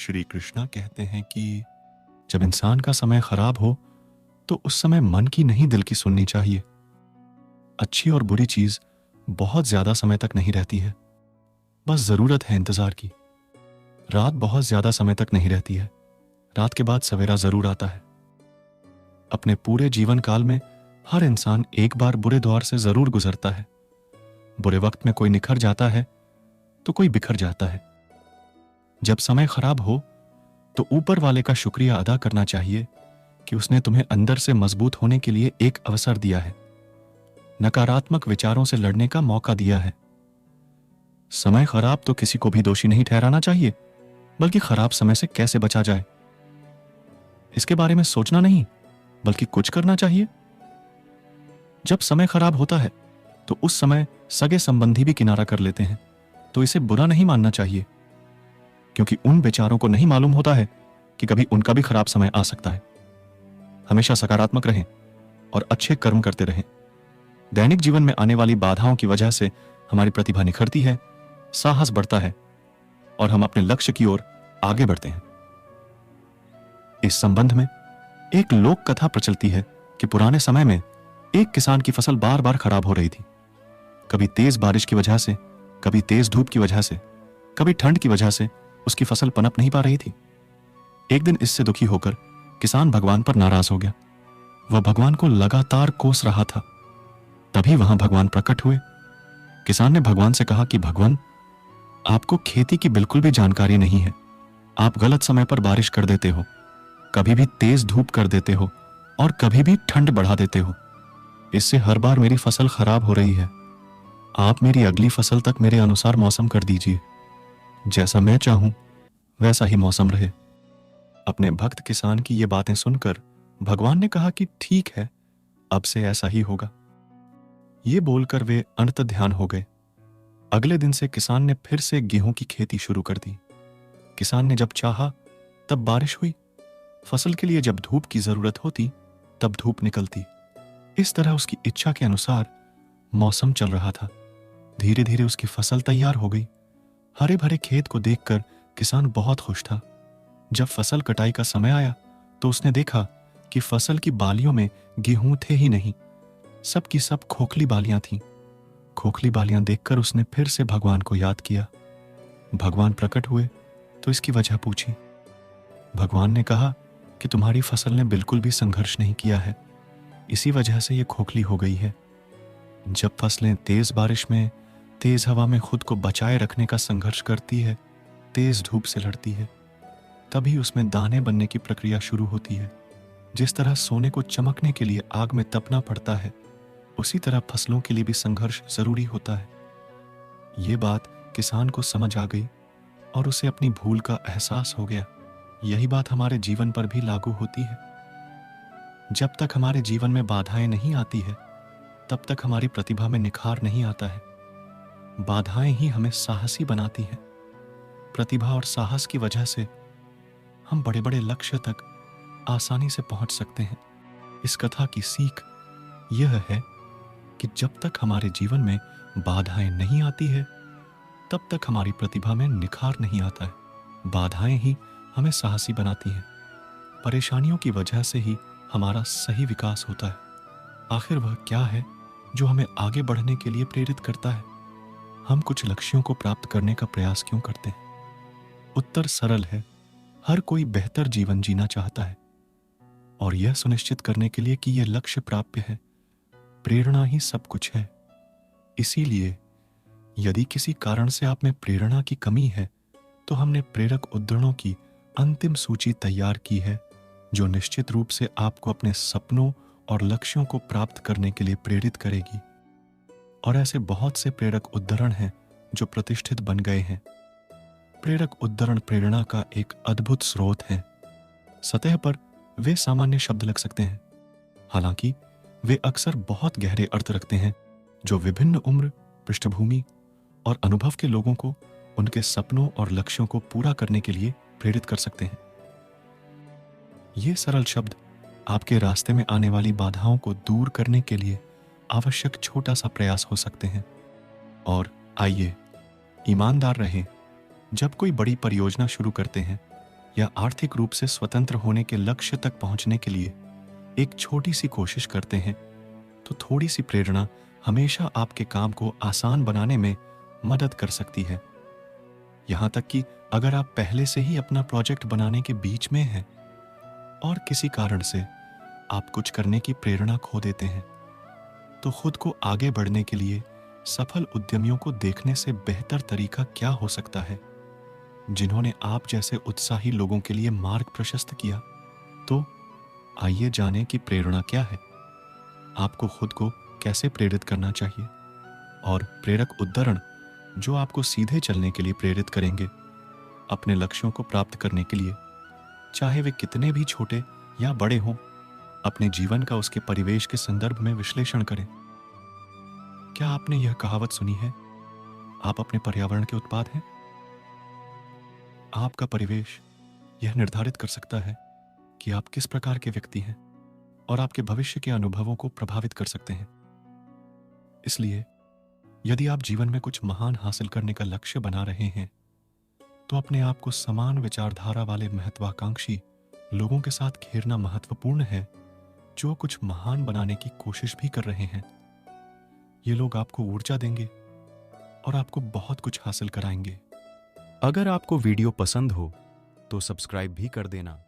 श्री कृष्णा कहते हैं कि जब इंसान का समय खराब हो तो उस समय मन की नहीं दिल की सुननी चाहिए। अच्छी और बुरी चीज बहुत ज्यादा समय तक नहीं रहती है, बस जरूरत है इंतजार की। रात बहुत ज्यादा समय तक नहीं रहती है, रात के बाद सवेरा जरूर आता है। अपने पूरे जीवन काल में हर इंसान एक बार बुरे दौर से जरूर गुजरता है। बुरे वक्त में कोई निखर जाता है तो कोई बिखर जाता है। जब समय खराब हो तो ऊपर वाले का शुक्रिया अदा करना चाहिए कि उसने तुम्हें अंदर से मजबूत होने के लिए एक अवसर दिया है, नकारात्मक विचारों से लड़ने का मौका दिया है। समय खराब तो किसी को भी दोषी नहीं ठहराना चाहिए, बल्कि खराब समय से कैसे बचा जाए इसके बारे में सोचना नहीं, बल्कि कुछ करना चाहिए। जब समय खराब होता है तो उस समय सगे संबंधी भी किनारा कर लेते हैं, तो इसे बुरा नहीं मानना चाहिए, क्योंकि उन बेचारों को नहीं मालूम होता है कि कभी उनका भी खराब समय आ सकता है। हमेशा सकारात्मक रहें और अच्छे कर्म करते रहें। दैनिक जीवन में आने वाली बाधाओं की वजह से हमारी प्रतिभा निखरती है, साहस बढ़ता है और हम अपने लक्ष्य की ओर आगे बढ़ते हैं। इस संबंध में एक लोक कथा प्रचलती है कि पुराने समय में एक किसान की फसल बार बार खराब हो रही थी। कभी तेज बारिश की वजह से, कभी तेज धूप की वजह से, कभी ठंड की वजह से उसकी फसल पनप नहीं पा रही थी। एक दिन इससे दुखी होकर किसान भगवान पर नाराज हो गया। वह भगवान को लगातार कोस रहा था। तभी वहां भगवान प्रकट हुए। किसान ने भगवान से कहा कि भगवान, आपको खेती की बिल्कुल भी जानकारी नहीं है। आप गलत समय पर बारिश कर देते हो, कभी भी तेज धूप कर देते हो और कभी भी ठंड बढ़ा देते हो। इससे हर बार मेरी फसल खराब हो रही है। आप मेरी अगली फसल तक मेरे अनुसार मौसम कर दीजिए। जैसा मैं चाहूं वैसा ही मौसम रहे। अपने भक्त किसान की ये बातें सुनकर भगवान ने कहा कि ठीक है, अब से ऐसा ही होगा। ये बोलकर वे अंत ध्यान हो गए। अगले दिन से किसान ने फिर से गेहूं की खेती शुरू कर दी। किसान ने जब चाहा तब बारिश हुई, फसल के लिए जब धूप की जरूरत होती तब धूप निकलती। इस तरह उसकी इच्छा के अनुसार मौसम चल रहा था। धीरे धीरे उसकी फसल तैयार हो गई। हरे भरे खेत को देखकर किसान बहुत खुश था। जब फसल कटाई का समय आया तो उसने देखा कि फसल की बालियों में गेहूं थे ही नहीं, सब की सब खोखली बालियां थीं। खोखली बालियां देखकर उसने फिर से भगवान को याद किया। भगवान प्रकट हुए तो इसकी वजह पूछी। भगवान ने कहा कि तुम्हारी फसल ने बिल्कुल भी संघर्ष नहीं किया है, इसी वजह से ये खोखली हो गई है। जब फसलें तेज बारिश में, तेज हवा में खुद को बचाए रखने का संघर्ष करती है, तेज धूप से लड़ती है, तभी उसमें दाने बनने की प्रक्रिया शुरू होती है। जिस तरह सोने को चमकने के लिए आग में तपना पड़ता है, उसी तरह फसलों के लिए भी संघर्ष जरूरी होता है। ये बात किसान को समझ आ गई और उसे अपनी भूल का एहसास हो गया। यही बात हमारे जीवन पर भी लागू होती है। जब तक हमारे जीवन में बाधाएं नहीं आती है, तब तक हमारी प्रतिभा में निखार नहीं आता है। बाधाएं ही हमें साहसी बनाती हैं। प्रतिभा और साहस की वजह से हम बड़े बड़े लक्ष्य तक आसानी से पहुंच सकते हैं। इस कथा की सीख यह है कि जब तक हमारे जीवन में बाधाएं नहीं आती है, तब तक हमारी प्रतिभा में निखार नहीं आता है। बाधाएं ही हमें साहसी बनाती हैं। परेशानियों की वजह से ही हमारा सही विकास होता है। आखिर वह क्या है जो हमें आगे बढ़ने के लिए प्रेरित करता है? हम कुछ लक्ष्यों को प्राप्त करने का प्रयास क्यों करते हैं? उत्तर सरल है। हर कोई बेहतर जीवन जीना चाहता है, और यह सुनिश्चित करने के लिए कि यह लक्ष्य प्राप्य है, प्रेरणा ही सब कुछ है। इसीलिए यदि किसी कारण से आप में प्रेरणा की कमी है, तो हमने प्रेरक उद्धरणों की अंतिम सूची तैयार की है, जो निश्चित रूप से आपको अपने सपनों और लक्ष्यों को प्राप्त करने के लिए प्रेरित करेगी। और ऐसे बहुत से प्रेरक उद्धरण हैं जो प्रतिष्ठित बन गए हैं। प्रेरक उद्धरण प्रेरणा का एक अद्भुत स्रोत है। सतह पर वे सामान्य शब्द लग सकते हैं, हालांकि वे अक्सर बहुत गहरे अर्थ रखते हैं, जो विभिन्न उम्र, पृष्ठभूमि और अनुभव के लोगों को उनके सपनों और लक्ष्यों को पूरा करने के लिए प्रेरित कर सकते हैं। ये सरल शब्द आपके रास्ते में आने वाली बाधाओं को दूर करने के लिए आवश्यक छोटा सा प्रयास हो सकते हैं। और आइए ईमानदार रहें, जब कोई बड़ी परियोजना शुरू करते हैं या आर्थिक रूप से स्वतंत्र होने के लक्ष्य तक पहुंचने के लिए एक छोटी सी कोशिश करते हैं, तो थोड़ी सी प्रेरणा हमेशा आपके काम को आसान बनाने में मदद कर सकती है। यहां तक कि अगर आप पहले से ही अपना प्रोजेक्ट बनाने के बीच में हैं और किसी कारण से आप कुछ करने की प्रेरणा खो देते हैं, तो खुद को आगे बढ़ने के लिए सफल उद्यमियों को देखने से बेहतर तरीका क्या हो सकता है, जिन्होंने आप जैसे उत्साही लोगों के लिए मार्ग प्रशस्त किया। तो आइए जानें कि प्रेरणा क्या है, आपको खुद को कैसे प्रेरित करना चाहिए और प्रेरक उद्धरण जो आपको सीधे चलने के लिए प्रेरित करेंगे अपने लक्ष्यों को प्राप्त करने के लिए, चाहे वे कितने भी छोटे या बड़े हों। अपने जीवन का उसके परिवेश के संदर्भ में विश्लेषण करें। क्या आपने यह कहावत सुनी है, आप अपने पर्यावरण के उत्पाद हैं? आपका परिवेश यह निर्धारित कर सकता है कि आप किस प्रकार के व्यक्ति हैं और आपके भविष्य के अनुभवों को प्रभावित कर सकते हैं। इसलिए यदि आप जीवन में कुछ महान हासिल करने का लक्ष्य बना रहे हैं, तो अपने आप को समान विचारधारा वाले महत्वाकांक्षी लोगों के साथ घेरना महत्वपूर्ण है, जो कुछ महान बनाने की कोशिश भी कर रहे हैं। ये लोग आपको ऊर्जा देंगे और आपको बहुत कुछ हासिल कराएंगे। अगर आपको वीडियो पसंद हो तो सब्सक्राइब भी कर देना।